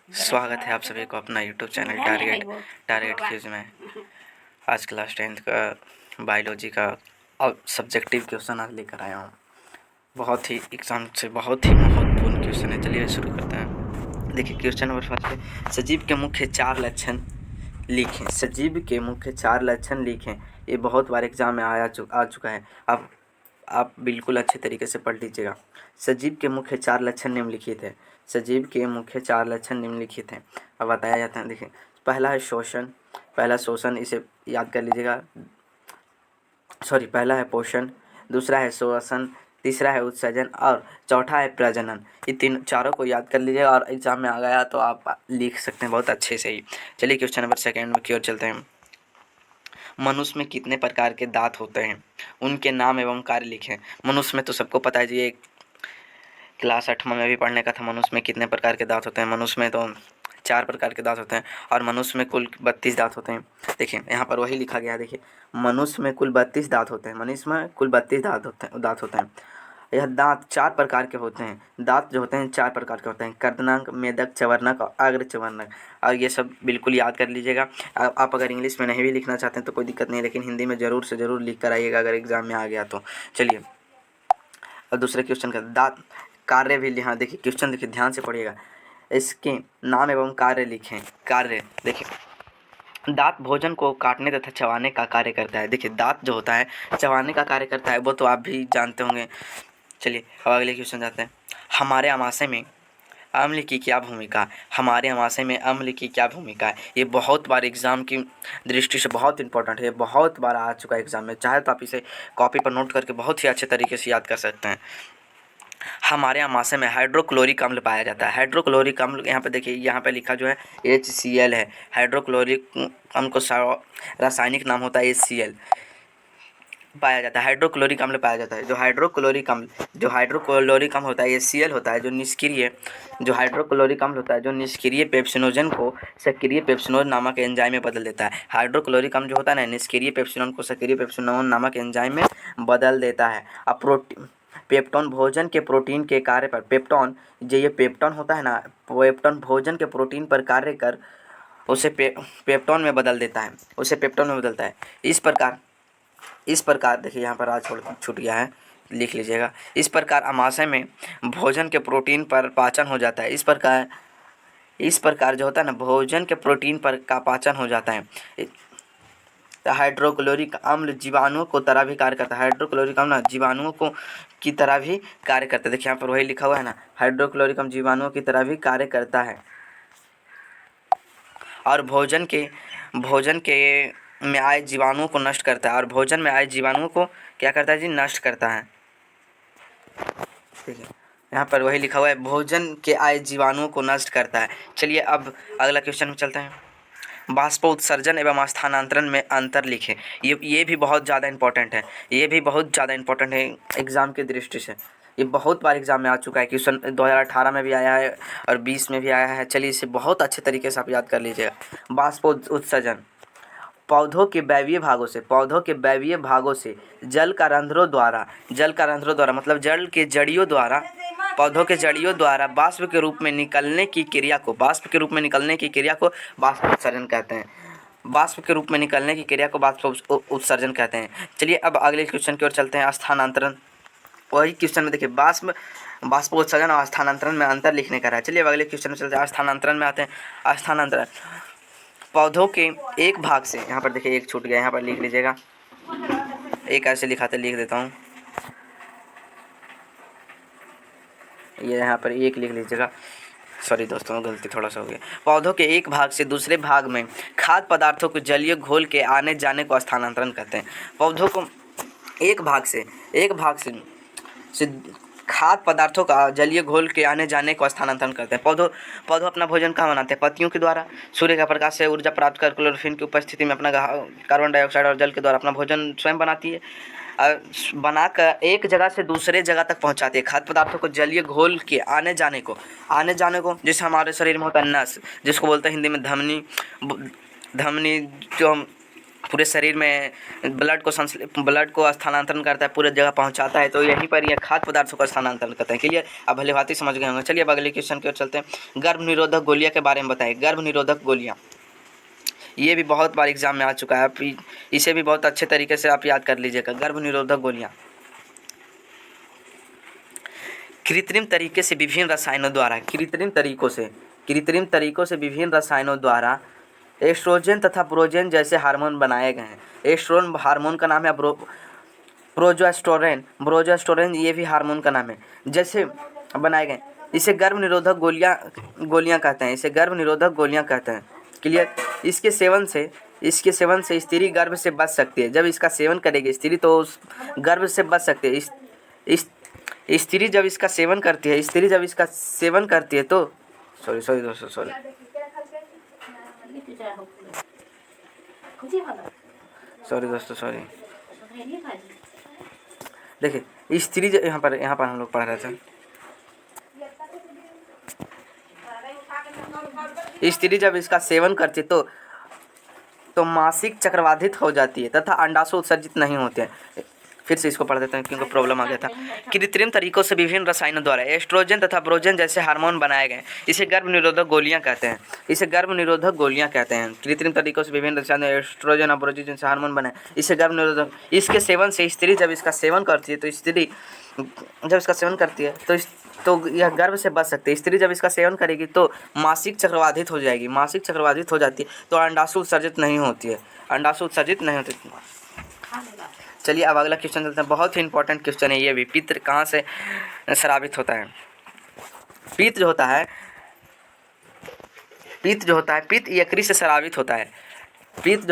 स्वागत है आप सभी को अपना यूट्यूब चैनल टारगेट क्यूज में। आज क्लास 10th का बायोलॉजी का और सब्जेक्टिव क्वेश्चन आज लेकर आया हूँ। बहुत ही एग्जाम से बहुत ही महत्वपूर्ण क्वेश्चन है। चलिए शुरू करते हैं। देखिए क्वेश्चन नंबर फर्स्ट है, सजीव के मुख्य 4 लक्षण लिखें। सजीव के मुख्य 4 लक्षण लिखें। ये बहुत बार एग्जाम में आ चुका है। अब आप बिल्कुल अच्छे तरीके से पढ़ लीजिएगा। सजीव के मुख्य 4 लक्षण निम्नलिखित है। सजीव के मुख्य 4 लक्षण निम्नलिखित हैं। अब बताया जाता है। देखिए पहला है शोषण। पहला शोषण, इसे याद कर लीजिएगा। पहला है पोषण, दूसरा है श्वसन, तीसरा है उत्सर्जन और चौथा है प्रजनन। ये चारों को याद कर लीजिएगा और एग्जाम में आ गया तो आप लिख सकते हैं बहुत अच्छे से ही। चलिए क्वेश्चन नंबर सेकेंड की ओर चलते हैं। मनुष्य में कितने प्रकार के दांत होते हैं? उनके नाम एवं कार्य लिखें। मनुष्य में तो सबको पता है जी, ये क्लास 8 में भी पढ़ने का था। मनुष्य में कितने प्रकार के दांत होते हैं? मनुष्य में तो 4 प्रकार के दांत होते हैं और मनुष्य में कुल 32 दांत होते हैं। देखिए यहाँ पर वही लिखा गया है। देखिए मनुष्य में कुल 32 दांत होते हैं। मनुष्य में कुल 32 दांत होते हैं। यह दांत 4 प्रकार के होते हैं। दांत जो होते हैं 4 प्रकार के होते हैं, कर्दनक, मेदक, चवर्णक और अग्र चवर्णक। और ये सब बिल्कुल याद कर लीजिएगा। आप अगर इंग्लिश में नहीं भी लिखना चाहते हैं तो कोई दिक्कत नहीं, लेकिन हिंदी में ज़रूर से ज़रूर लिख कर आइएगा अगर एग्ज़ाम में आ गया तो। चलिए और दूसरे क्वेश्चन का दांत कार्य भी यहाँ देखिए। क्वेश्चन देखिए ध्यान से पढ़िएगा। इसके नाम एवं कार्य लिखें। कार्य देखिए, दांत भोजन को काटने तथा चबाने का कार्य करता है। देखिए दांत जो होता है चबाने का कार्य करता है, वो तो आप भी जानते होंगे। चलिए अब अगले क्वेश्चन जाते हैं। हमारे आमाशय में अम्ल की क्या भूमिका है? हमारे आमाशय में अम्ल की क्या भूमिका है? ये बहुत बार एग्जाम की दृष्टि से बहुत इंपॉर्टेंट है। ये बहुत बार आ चुका है एग्जाम में। चाहे तो आप इसे कॉपी पर नोट करके बहुत ही अच्छे तरीके से याद कर सकते हैं। हमारे आमाशय में हाइड्रोक्लोरिक अम्ल पाया जाता है। हाइड्रोक्लोरिक अम्ल यहाँ पे देखिए, यहाँ पे लिखा जो है HCl है। हाइड्रोक्लोरिक अम्ल को रासायनिक नाम होता है HCl पाया जाता है। हाइड्रोक्लोरिक अम्ल पाया जाता है। जो हाइड्रोक्लोरिक अम्ल होता है HCl होता है, जो हाइड्रोक्लोरिक अम्ल होता है जो निष्क्रिय पेप्सिनोजन को सक्रिय पेप्सिनोज नामक एंजाइम में बदल देता है। हाइड्रोक्लोरिक अम्ल जो होता है ना, निष्क्रिय पेप्सिनोन को सक्रिय पेप्सिनोन नामक एंजाइम में बदल देता है। अब पेप्टोन भोजन के प्रोटीन के कार्य पर ये पेप्टोन होता है ना, पेप्टोन भोजन के प्रोटीन पर कार्य कर उसे पेप्टोन में बदल देता है, उसे पेप्टोन में बदलता है। इस प्रकार देखिए यहाँ पर आज छूट गया है, लिख लीजिएगा। इस प्रकार आमाशय में भोजन के प्रोटीन पर पाचन हो जाता है। इस प्रकार जो होता है ना, भोजन के प्रोटीन पर का पाचन हो जाता है। हाइड्रोक्लोरिक अम्ल जीवाणुओं को तरह भी कार्य करता है। हाइड्रोक्लोरिक अम्ल जीवाणुओं को की तरह भी कार्य करता है। देखिए यहाँ पर वही लिखा हुआ है ना, हाइड्रोक्लोरिक अम्ल जीवाणुओं की तरह भी कार्य करता है और भोजन के में आए जीवाणुओं को नष्ट करता है। और भोजन में आए जीवाणुओं को क्या करता है जी? नष्ट करता है। ठीक है, यहाँ पर वही लिखा हुआ है, भोजन के आए जीवाणुओं को नष्ट करता है। चलिए अब अगला क्वेश्चन में चलते हैं। बाष्पोत्सर्जन एवं स्थानांतरण में अंतर लिखें। ये भी बहुत ज़्यादा इंपॉर्टेंट है। ये भी बहुत ज़्यादा इंपॉर्टेंट है एग्ज़ाम की दृष्टि से। ये बहुत बार एग्जाम में आ चुका है। क्वेश्चन 2018 में भी आया है और 20 में भी आया है। चलिए इसे बहुत अच्छे तरीके से आप याद कर लीजिएगा। बाष्पोत्सर्जन पौधों के वायवीय भागों से जल का रंध्रों द्वारा मतलब जल के जड़ियों द्वारा, पौधों के जड़ियों द्वारा बाष्प के रूप में निकलने की क्रिया को बाष्पोत्सर्जन कहते हैं। बाष्प के रूप में निकलने की क्रिया को बाष्पोत्सर्जन कहते हैं। चलिए अब अगले क्वेश्चन की ओर चलते हैं। स्थानांतरण, वही क्वेश्चन में देखिए बाष्पोत्सर्जन और स्थानांतरण में अंतर लिखने का है। चलिए अब अगले क्वेश्चन में चलते हैं। स्थानांतरण में आते हैं। स्थानांतरण पौधों के एक भाग से, यहाँ पर देखिए एक छूट गया, यहाँ पर लिख लीजिएगा। एक ऐसे लिखाते लिख देता हूँ, ये यहाँ पर एक लिख लीजिएगा। सॉरी दोस्तों, गलती थोड़ा सा हो गया। पौधों के एक भाग से दूसरे भाग में खाद्य पदार्थों को जलीय घोल के आने जाने को स्थानांतरण कहते हैं। पौधों को एक भाग से खाद्य पदार्थों का जलीय घोल के आने जाने को स्थानांतरण करते हैं। पौधों अपना भोजन कहाँ बनाते हैं? पत्तियों के द्वारा। सूर्य का प्रकाश से ऊर्जा प्राप्त कर क्लोरोफिल की उपस्थिति में अपना कार्बन डाइऑक्साइड और जल के द्वारा अपना भोजन स्वयं बनाती है। बनाकर एक जगह से दूसरे जगह तक पहुंचाती है। खाद्य पदार्थों को जलीय घोल के आने जाने को जैसे हमारे शरीर में होता है नस, जिसको बोलते हैं हिंदी में धमनी, जो पूरे शरीर में ब्लड को स्थानांतरण करता है, पूरे जगह पहुंचाता है। तो यहीं पर यह खाद्य पदार्थों का स्थानांतरण करता है। क्लियर, अब भली भांति समझ गए होंगे। चलिए अब अगले क्वेश्चन की ओर चलते हैं। गर्भ निरोधक गोलियां के बारे में बताइए। गर्भ निरोधक गोलियां, ये भी बहुत बार एग्जाम में आ चुका है, आप इसे भी बहुत अच्छे तरीके से आप याद कर लीजिएगा। गर्भ निरोधक गोलियां कृत्रिम तरीके से विभिन्न रसायनों द्वारा कृत्रिम तरीकों से विभिन्न रसायनों द्वारा एस्ट्रोजन तथा प्रोजेन जैसे हार्मोन बनाए गए हैं। एस्ट्रोजन हार्मोन का नाम है प्रोजेस्टेरोन, ये भी हार्मोन का नाम है, जैसे बनाए गए। इसे गर्भ निरोधक गोलियां कहते हैं, इसे गर्भ निरोधक गोलियां कहते हैं। क्लियर, इसके सेवन से स्त्री गर्भ से बच सकती है। जब इसका सेवन करेगी स्त्री तो उस गर्भ से बच सकती है। स्त्री जब इसका सेवन करती है तो सॉरी दोस्तों देखिए, स्त्री यहाँ पर हम लोग पढ़ रहे थे, स्त्री जब इसका सेवन करती है तो मासिक चक्र बाधित हो जाती है तथा अंडाशय उत्सर्जित नहीं होते हैं। फिर से इसको पढ़ देते हैं क्योंकि प्रॉब्लम आ गया था। कृत्रिम तरीकों से विभिन्न रसायनों द्वारा एस्ट्रोजन तथा प्रोजेन जैसे हार्मोन बनाए गए, इसे गर्भ निरोधक गोलियां कहते हैं। कृत्रिम तरीकों से विभिन्न रसायनों एस्ट्रोजन और प्रोजेन जैसे हार्मोन बनाए, इसे गर्भ निरोधक। इसके सेवन से स्त्री जब इसका सेवन करती है तो यह गर्भ से बच सकती है। स्त्री जब इसका सेवन करेगी तो मासिक चक्र बाधित हो जाती है तो अंडाशय उत्सर्जित नहीं होती है। चलिए अब अगला क्वेश्चन चलते हैं। बहुत ही इंपॉर्टेंट क्वेश्चन है ये भी। पित्त कहाँ से स्रावित होता है? पित्त जो होता है पित्त यकृत से स्रावित होता है। पित्त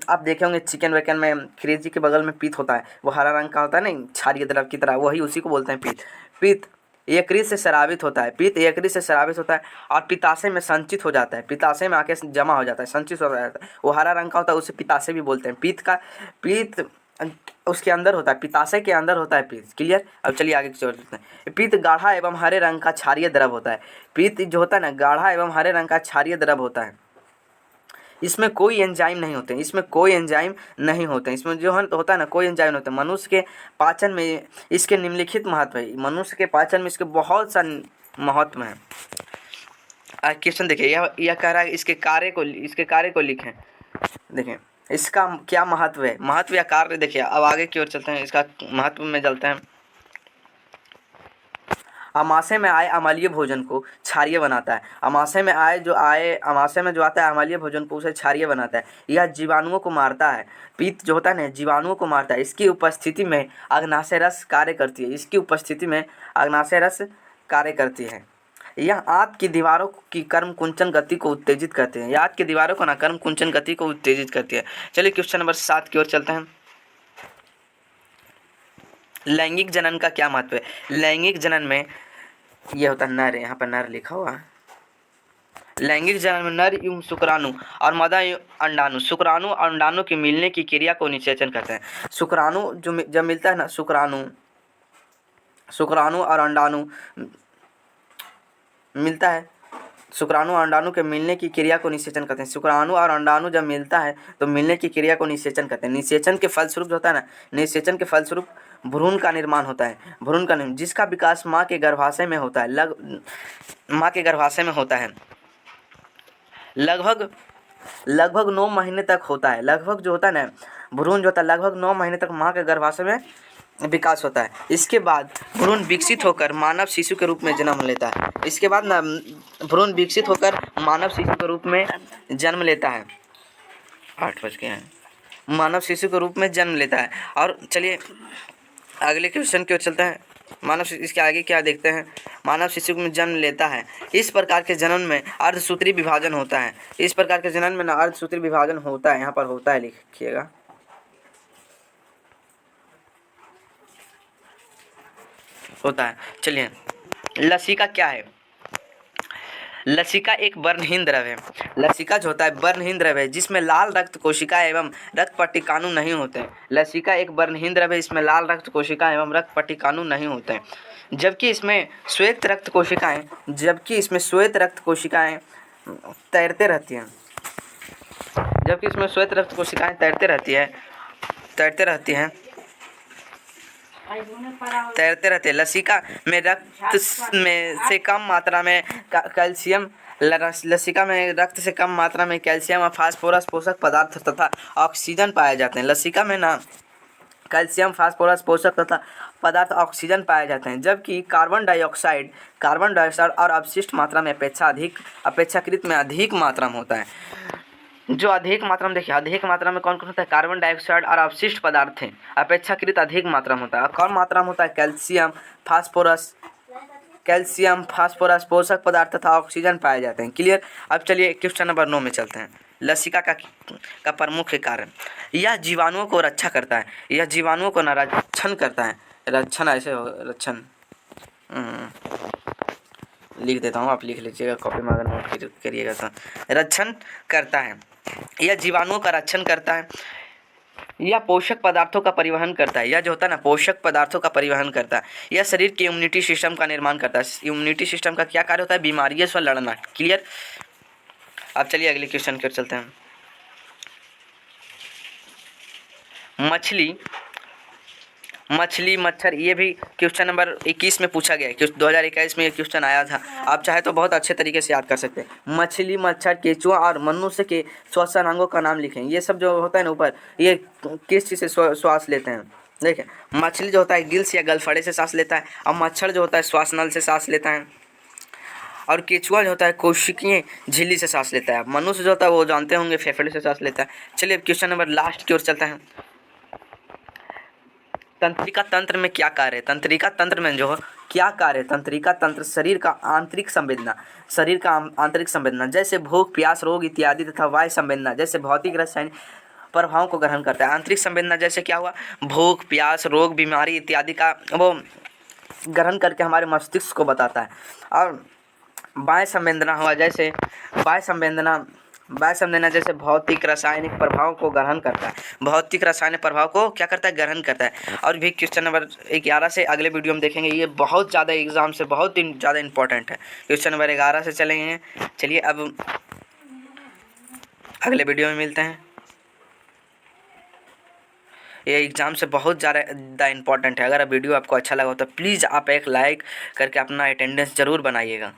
आप देखे होंगे चिकन वेकन में खरीजी के बगल में पित्त होता है, वो हरा रंग का होता है, नहीं क्षारीय द्रव की तरह, वही उसी को बोलते हैं पित्त। पित्त यकृत से स्रावित होता है और पित्ताशय में संचित हो जाता है, पित्ताशय में आके जमा हो जाता है, संचित हो जाता है। वो हरा रंग का होता है, उसे पित्ताशय भी बोलते हैं। पित्त उसके अंदर होता है, पित्ताशय के अंदर होता है पित्त। क्लियर, अब चलिए आगे चलते हैं। पित्त गाढ़ा एवं हरे रंग का क्षारीय द्रव होता है। पित्त जो होता है ना, गाढ़ा एवं हरे रंग का क्षारीय द्रव होता है। इसमें कोई एंजाइम नहीं होते, इसमें जो होता है ना, कोई एंजाइम नहीं होता। मनुष्य के पाचन में इसके निम्नलिखित महत्व है। मनुष्य के पाचन में इसके बहुत सा महत्व है। क्वेश्चन देखिए, यह कह रहा है इसके कार्य को लिखें। देखें इसका क्या महत्व है, महत्व या कार्य देखिए। अब आगे की ओर चलते हैं, इसका महत्व में चलते हैं। अमाशय में आए अम्लीय भोजन को क्षारीय बनाता है। अमाशय में जो आता है अम्लीय भोजन को उसे क्षारीय बनाता है। यह जीवाणुओं को मारता है। पित्त जो होता है ना, जीवाणुओं को मारता है। इसकी उपस्थिति में अग्नाशय रस कार्य करती है। यह आंत की दीवारों की कर्म कुंचन गति को उत्तेजित करते हैं। आंत की दीवारों को कर्म कुंचन गति को उत्तेजित करती है। चलिए क्वेश्चन नंबर 7 की ओर चलते हैं। लैंगिक जनन का क्या महत्व है? लैंगिक जनन में यह होता है नर, यहाँ पर नर लिखा हुआ है। लैंगिक जनन में नर एवं शुक्राणु और मादा अंडाणु, शुक्राणु और अंडाणु के मिलने की क्रिया को निषेचन करते हैं। शुक्राणु जब मिलता है ना, शुक्राणु और अंडाणु मिलता है, शुक्राणु और अंडाणु के मिलने की क्रिया को निषेचन करते हैं। शुक्राणु और अंडाणु जब मिलता है तो मिलने की क्रिया को निषेचन करते हैं। निषेचन के फलस्वरूप जो होता है ना, निषेचन के फलस्वरूप भ्रूण का निर्माण होता है। जिसका विकास माँ के गर्भाशय में होता है। लगभग 9 महीने तक होता है। लगभग जो होता है ना, भ्रूण जो होता है लगभग 9 महीने तक माँ के गर्भाशय में विकास होता है। इसके बाद भ्रूण विकसित होकर मानव शिशु के रूप में जन्म लेता है। जन्म लेता है। 8 बज गए हैं। मानव शिशु के रूप में जन्म लेता है। और चलिए अगले क्वेश्चन की ओर चलते हैं। इसके आगे क्या देखते हैं? मानव शिशु में जन्म लेता है। इस प्रकार के जन्म में अर्धसूत्री विभाजन होता है। अर्धसूत्री विभाजन होता है, यहाँ पर होता है, लिखिएगा। होता है। चलिए लसिका क्या है? लसिका एक वर्णहीन द्रव है। लसिका जो होता है वर्णहीन द्रव है, जिसमें लाल रक्त कोशिका एवं रक्त पट्टिकाणु नहीं होते हैं। लसिका एक वर्णहीन द्रव है, इसमें लाल रक्त कोशिका एवं रक्त पट्टिकाणु नहीं होते हैं। जबकि इसमें श्वेत रक्त कोशिकाएं तैरते रहती हैं। जबकि इसमें श्वेत रक्त कोशिकाएं तैरते रहती हैं लसिका में रक्त में से कम मात्रा में कैल्शियम लसिका में रक्त से कम मात्रा में कैल्शियम और फास्फोरस पोषक पदार्थ तथा ऑक्सीजन पाए जाते हैं। लसिका में ना कैल्शियम, फास्फोरस पोषक तथा पदार्थ ऑक्सीजन पाए जाते हैं, जबकि कार्बन डाइऑक्साइड और अपशिष्ट मात्रा में अपेक्षाकृत में अधिक मात्रा में होता है। जो अधिक मात्रा में, देखिए अधिक मात्रा में कौन कौन होता है, कार्बन डाइऑक्साइड और अपशिष्ट पदार्थ हैं, अपेक्षाकृत अधिक मात्रा में होता है। कौन मात्रा में होता है, कैल्शियम फास्फोरस पोषक पदार्थ तथा ऑक्सीजन पाए जाते हैं। क्लियर। अब चलिए क्वेश्चन नंबर 9 में चलते हैं। लसिका का प्रमुख कारण, यह जीवाणुओं को रक्षा करता है, यह जीवाणुओं को रक्षण करता है, रक्षण ऐसे हो, रक्षण लिख देता हूँ, आप लिख लीजिएगा कॉपी में अगर नोट करिएगा तो। रक्षण करता है, यह जीवाणुओं का रक्षण करता है, यह पोषक पदार्थों का परिवहन करता है, यह जो होता है ना पोषक पदार्थों का परिवहन करता है, यह शरीर के इम्यूनिटी सिस्टम का निर्माण करता है। इम्यूनिटी सिस्टम का क्या कार्य होता है, बीमारियों से लड़ना। क्लियर। अब चलिए अगले क्वेश्चन की ओर चलते हैं। मछली मच्छर, ये भी क्वेश्चन नंबर 21 में पूछा गया है, 2021 में ये क्वेश्चन आया था। आप चाहे तो बहुत अच्छे तरीके से याद कर सकते हैं। मछली, मच्छर, केंचुआ और मनुष्य के श्वसन अंगों का नाम लिखें। ये सब जो होता है ना ऊपर, ये किस चीज़ से श्वास लेते हैं। देखिए मछली जो होता है गिल्स या गलफड़े से सांस लेता है, और मच्छर जो होता है श्वास नल से सांस लेता है, और केंचुआ जो होता है कोशिकीय झिल्ली से सांस लेता है। मनुष्य जो होता है वो जानते होंगे फेफड़े से सांस लेता है। चलिए क्वेश्चन नंबर लास्ट की ओर चलता है। तंत्रिका तंत्र में क्या कार्य है, तंत्रिका तंत्र में जो क्या कार्य है। तंत्रिका तंत्र शरीर का आंतरिक संवेदना जैसे भूख, प्यास, रोग इत्यादि तथा वायु संवेदना जैसे भौतिक रासायनिक प्रभावों को ग्रहण करता है। आंतरिक संवेदना जैसे क्या हुआ, भूख, प्यास, रोग, बीमारी इत्यादि का वो ग्रहण करके हमारे मस्तिष्क को बताता है। और वायु संवेदना हुआ जैसे जैसे भौतिक रासायनिक प्रभाव को ग्रहण करता है, भौतिक रासायनिक प्रभाव को क्या करता है, ग्रहण करता है। और भी क्वेश्चन नंबर 11 से अगले वीडियो में देखेंगे, ये बहुत ज़्यादा एग्जाम से बहुत ज़्यादा इंपॉर्टेंट है। क्वेश्चन नंबर 11 से चलेंगे। चलिए अब अगले वीडियो में मिलते हैं। ये एग्ज़ाम से बहुत ज़्यादा इंपॉर्टेंट है। अगर वीडियो आपको अच्छा लगा हो तो प्लीज़ आप एक लाइक करके अपना अटेंडेंस ज़रूर बनाइएगा।